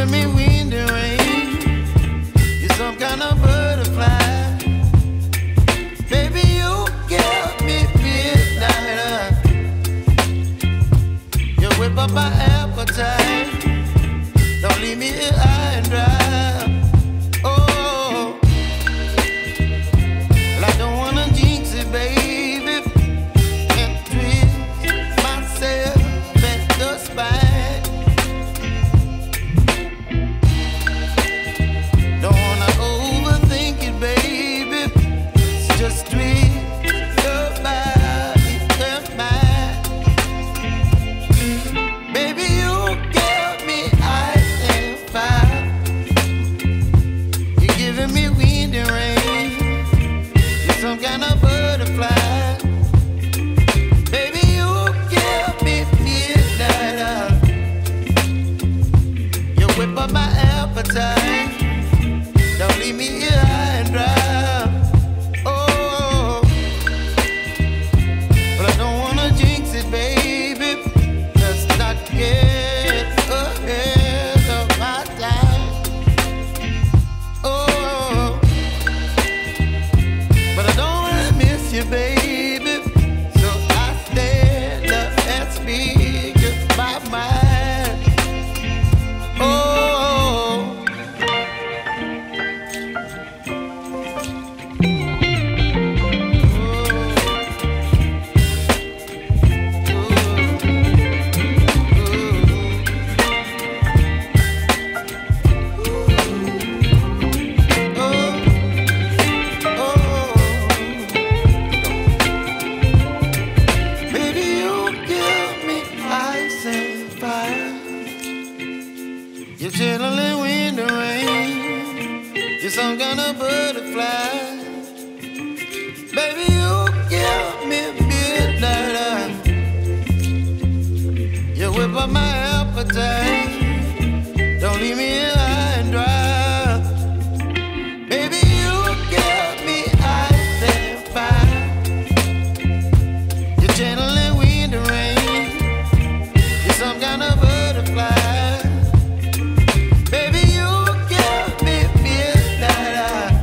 giving me wind and rain. You're some kind of butterfly. Baby, you give me midnight. You whip up my appetite. Don't leave me here high and dry. Oh, well, I don't wanna jinx it, baby, and twist myself at the spine. Don't wanna overthink it, baby. It's just twist your body and mine. Baby, you give me ice and fire. You're giving me wind and rain. You're some kind of butterfly. Baby, you give me midnight. You whip up my appetite. Don't leave me here high and dry. Oh, but I don't wanna jinx it, baby. Let's not get ahead of my time. Oh, but I don't wanna miss you, baby. So I stand up and speak my mind. Oh. Baby, you give me ice and fire. You're chilling wind and rain. You're some kind of butterfly. Baby, you give me midnight. You whip up my appetite. Don't leave me here high and dry. Baby, you give me ice and fire. You're channeling wind and rain. You're some kind of butterfly. Baby, you give me midnight.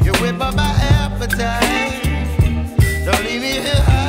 You whip up my appetite. Don't leave me here high.